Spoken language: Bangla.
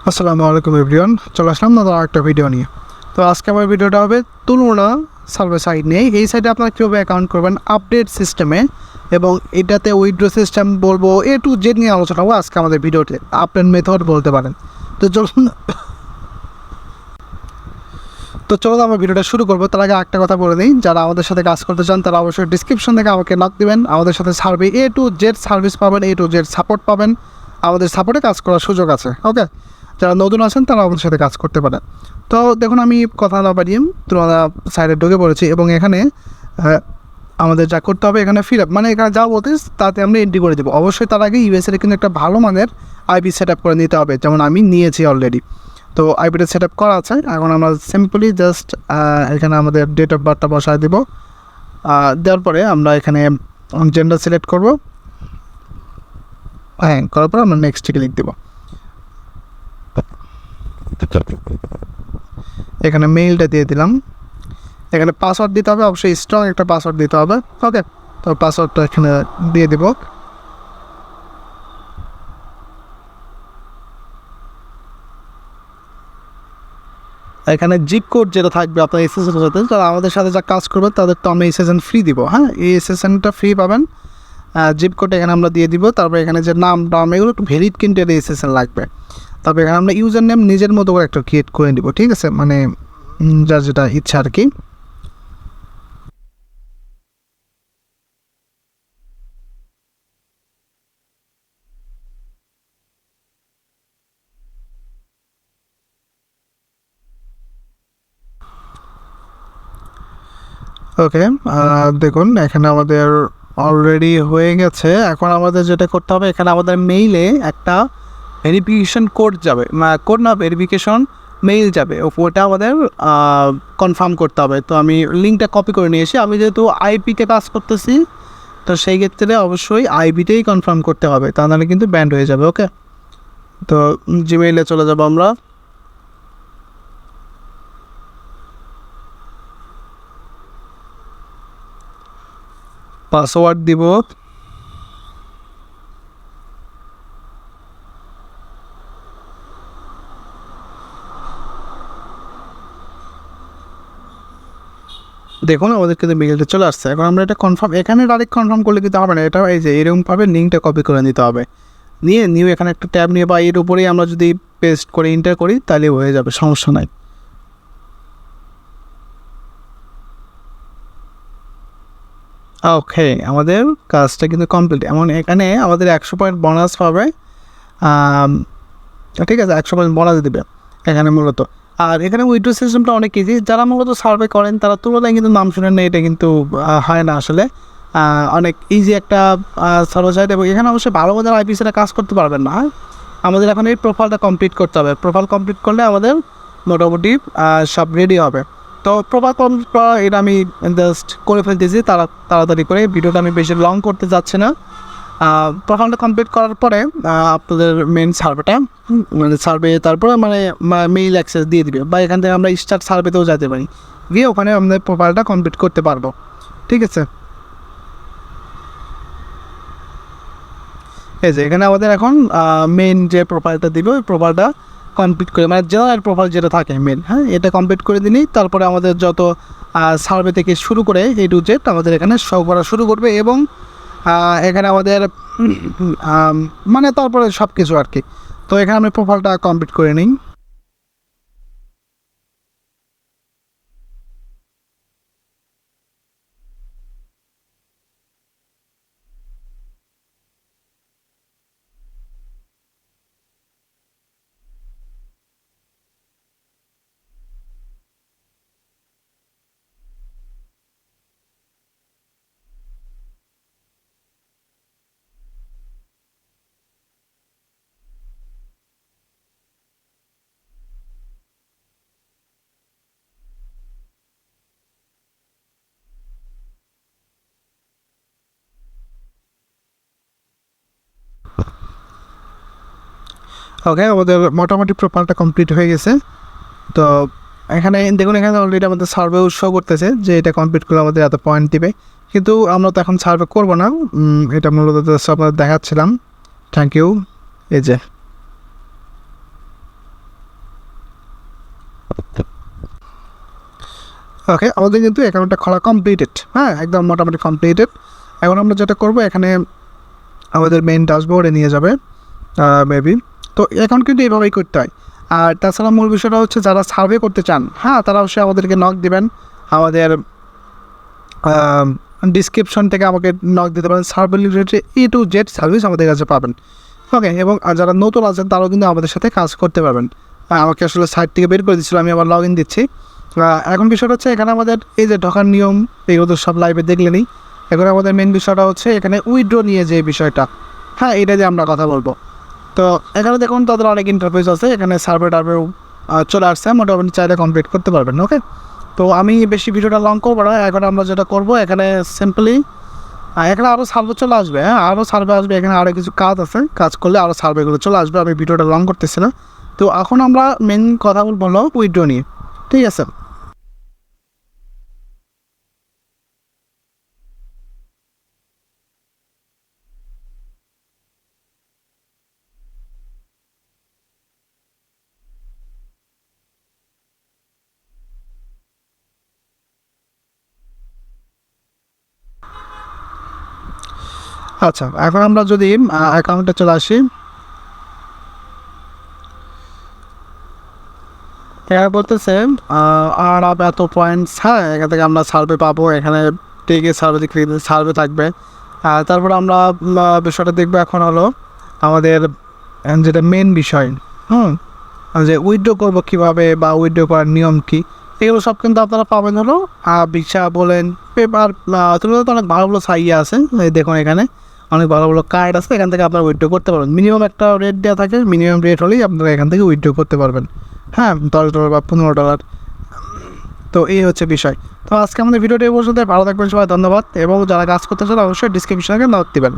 আসসালামু আলাইকুম এভরিওয়ান, চলে আসলাম নতুন একটা ভিডিও নিয়ে। তো আজকে আমার ভিডিওটা হবে তুলনা সার্ভে সাইট নিয়ে। এই সাইটে আপনারা কীভাবে অ্যাকাউন্ট করবেন আপডেট সিস্টেমে, এবং এটাতে উইথড্র সিস্টেম বলবো, টু জেড নিয়ে আলোচনা হবো আজকে আমাদের ভিডিওতে। আপডেট মেথড বলতে পারেন। তো চলো আমরা ভিডিওটা শুরু করবো। তার আগে একটা কথা বলে নিই, যারা আমাদের সাথে কাজ করতে চান তারা অবশ্যই ডিসক্রিপশন থেকে আমাকে নক দিবেন। আমাদের সাথে সার্ভে টু জেড সার্ভিস পাবেন, টু জেড সাপোর্ট পাবেন। আমাদের সাপোর্টে কাজ করার সুযোগ আছে। ওকে, যারা নতুন আছেন তারা আমাদের সাথে কাজ করতে পারেন। তো দেখুন, আমি কথা না বাড়িয়ে তোমরা সাইডে ঢুকে পড়েছি, এবং এখানে আমাদের যা করতে হবে, এখানে ফিল আপ মানে এখানে যা বলতে তাতে আমরা এন্ট্রি করে দেবো। অবশ্যই তার আগে ইউএসএর কিন্তু একটা ভালো মানের আইপি সেট আপ করে নিতে হবে, যেমন আমি নিয়েছি অলরেডি। তো আইপিটা সেট আপ করা আছে। এখন আমরা সিম্পলি জাস্ট এখানে আমাদের ডেট অফ বার্থটা বসায় দেবো। দেওয়ার পরে আমরা এখানে জেন্ডার সিলেক্ট করবো। হ্যাঁ, করার পর আমরা নেক্সট ক্লিক দেবো। এখানে মেইলটা দিয়ে দিলাম। এখানে পাসওয়ার্ড দিতে হবে, অবশ্যই স্ট্রং একটা পাসওয়ার্ড দিতে হবে। ওকে, তো পাসওয়ার্ডটা এখানে দিয়ে দিব। এখানে জিপ কোড যেটা থাকবে আপনার এসএসএন সাথে, যারা আমাদের সাথে যা কাজ করবে তাদের তো আমরা এসএসএন ফ্রি দিব। হ্যাঁ, এই এসএসএনটা ফ্রি পাবেন। জিপ কোড এখানে আমরা দিয়ে দিব। তারপর এখানে যে নাম এগুলো একটু ভ্যালিড কিন্তু এটা এসএসএন লাগবে। তারপর এখানে আমরা ইউজার নেম নিজের মতো করে একটা ক্রিয়েট করে দিব। ঠিক আছে, মানে যার যেটা ইচ্ছা আর কি। ওকে, দেখুন এখানে আমাদের অলরেডি হয়ে গেছে। এখন আমাদের যেটা করতে হবে, এখানে আমাদের মেইলে একটা ভেরিফিকেশন কোড যাবে, কোড না, ভেরিফিকেশন মেইল যাবে। ওটা আমাদের কনফার্ম করতে হবে। তো আমি লিঙ্কটা কপি করে নিয়ে এসে, আমি যেহেতু আইপিতে কাজ করতেছি, তো সেই ক্ষেত্রে অবশ্যই আইপিতেই কনফার্ম করতে হবে, তা নাহলে কিন্তু ব্যান্ড হয়ে যাবে। ওকে, তো জিমেইলে চলে যাবো আমরা। পাসওয়ার্ড দিব। দেখুন আমাদের কিন্তু মেইলটা চলে আসছে। এখন আমরা এটা কনফার্ম, এখানে ডাইরেক্ট কনফার্ম করলে কিন্তু হবে না। এটা এই যে এরকমভাবে লিঙ্কটা কপি করে নিতে হবে। নিয়ে এখানে একটা ট্যাব নিয়ে বা এর উপরেই আমরা যদি পেস্ট করে এন্টার করি তাহলে হয়ে যাবে, সমস্যা নাই। ওকে, আমাদের কাজটা কিন্তু কমপ্লিট। এমন এখানে আমাদের 100 পয়েন্ট বোনাস পাবে। ঠিক আছে, 100 পয়েন্ট বোনাস দেবে এখানে মূলত। আর এখানে উইথড্র সিস্টেমটা অনেক ইজি। যারা মূলত সার্ভে করেন তারা তুলনায় কিন্তু নাম শুনেন না, এটা কিন্তু হয় না আসলে। অনেক ইজি একটা সার্ভার সাইট, এবং এখানে অবশ্যই ভালো মতো আইপিসিটা কাজ করতে পারবেন না। আমাদের এখন এই প্রোফাইলটা কমপ্লিট করতে হবে। প্রোফাইল কমপ্লিট করলে আমাদের মোটামুটি সব রেডি হবে। তো প্রোফাইল কমপ্লিট করা এটা আমি জাস্ট করে ফেলতেছি তাড়াতাড়ি করে। ভিডিওটা আমি বেশি লং করতে যাচ্ছি না। প্রোফাইলটা কমপ্লিট করার পরে আপনাদের মেন সার্ভেটা, মানে সার্ভে, তারপরে মানে মেইল অ্যাক্সেস দিয়ে দিবে, বা এখান থেকে আমরা স্টার্ট সার্ভেতেও যেতে পারি, গিয়ে ওখানে আমাদের প্রোফাইলটা কমপ্লিট করতে পারবো। ঠিক আছে, এই যে এখানে আমাদের এখন মেন যে প্রোফাইলটা দিবে, ওই প্রোফাইলটা কমপ্লিট করে, মানে জেনারেল প্রোফাইল যেটা থাকে মেন, হ্যাঁ, এটা কমপ্লিট করে দিলেই তারপরে আমাদের যত সার্ভে থেকে শুরু করে টু জেড আমাদের এখানে শো করা শুরু করবে। এবং এখানে আমাদের মানে তারপরে সব কিছু আর কি। তো এখানে আমি প্রোফাইলটা কমপ্লিট করে নিই। ওকে, আমাদের মোটামুটি প্রোফাইলটা কমপ্লিট হয়ে গেছে। তো এখানে দেখুন, এখানে অলরেডি আমাদের সার্ভে শো করতেছে যে এটা কমপ্লিট করলে আমাদের এত পয়েন্ট দিবে, কিন্তু আমরা তো এখন সার্ভে করবো না। এটা মূলত আপনাদের দেখাচ্ছিলাম। Thank you. এই যে ওকে, আমাদের কিন্তু অ্যাকাউন্টটা খোলা কমপ্লিটেড, হ্যাঁ একদম মোটামুটি কমপ্লিটেড। এখন আমরা যেটা করবো, এখানে আমাদের মেইন ড্যাশবোর্ডে নিয়ে যাবে মেবি। তো অ্যাকাউন্ট কিন্তু এইভাবেই করতে হয়। আর তাছাড়া মূল বিষয়টা হচ্ছে যারা সার্ভে করতে চান, হ্যাঁ তারা অবশ্যই আমাদেরকে নক দিবেন। আমাদের ডিসক্রিপশন থেকে আমাকে নক দিতে পারেন। Survey related A to Z service আমাদের কাছে পাবেন। ওকে, এবং যারা নতুন আছেন তারাও কিন্তু আমাদের সাথে কাজ করতে পারবেন। আমাকে আসলে সাইট থেকে বের করে দিচ্ছিলো, আমি আবার লগ ইন দিচ্ছি। এখন বিষয়টা হচ্ছে এখানে আমাদের এই যে ঢোকার নিয়ম, এগুলো তো সব লাইভে দেখলেনই। এখন আমাদের মেন বিষয়টা হচ্ছে এখানে উইথড্র নিয়ে যে বিষয়টা, হ্যাঁ এটা দিয়ে আমরা কথা বলবো। তো এখানে দেখুন তাদের অনেক ইন্টারফেস আছে, এখানে সার্ভে টার্ভে চলে আসছে, মোটামুটি চাইলে কমপ্লিট করতে পারবেন। ওকে, তো আমি বেশি ভিডিওটা লং করবো না। এখন আমরা যেটা করবো, এখানে সিম্পলি এখানে আরও সার্ভে চলে আসবে, হ্যাঁ আরও সার্ভে আসবে। এখানে আরও কিছু কাজ আছে, কাজ করলে আরও সার্ভেগুলো চলে আসবে। আমি ভিডিওটা লং করতেছি না। তো এখন আমরা মেন কথা বলবো উইথড্র নিয়ে, ঠিক আছে। আচ্ছা, এখন আমরা যদি অ্যাকাউন্টে চলে আসি, এখানে বলতেছে আর এত পয়েন্টস, হ্যাঁ এখান থেকে আমরা সার্ভে পাবো। এখানে টেকে সার্ভে সার্ভে থাকবে। তারপর আমরা বিষয়টা দেখবো এখন হলো আমাদের যেটা মেন বিষয়, যে উইথড্র করবো কীভাবে বা উইথড্র করার নিয়ম কী, এগুলো সব কিন্তু আপনারা পাবেন হলো ভিসা বলেন, পেপার, তুলে তো অনেক ভালো ভালো সাইয়া আছে। এই দেখুন এখানে অনেক ভালো ভালো কার্ড আছে, এখান থেকে আপনারা উইথড্র করতে পারবেন। মিনিমাম একটা রেট দেওয়া থাকে, মিনিমাম রেট হলেই আপনারা এখান থেকে উইথড্র করতে পারবেন, হ্যাঁ $10 বা $15। তো এই হচ্ছে বিষয়। তো আজকে আমাদের ভিডিওটি এই পর্যন্ত। ভালো থাকবেন সবাই, ধন্যবাদ। এবং যারা কাজ করতে চান অবশ্যই ডিসক্রিপশনে নক দিবেন।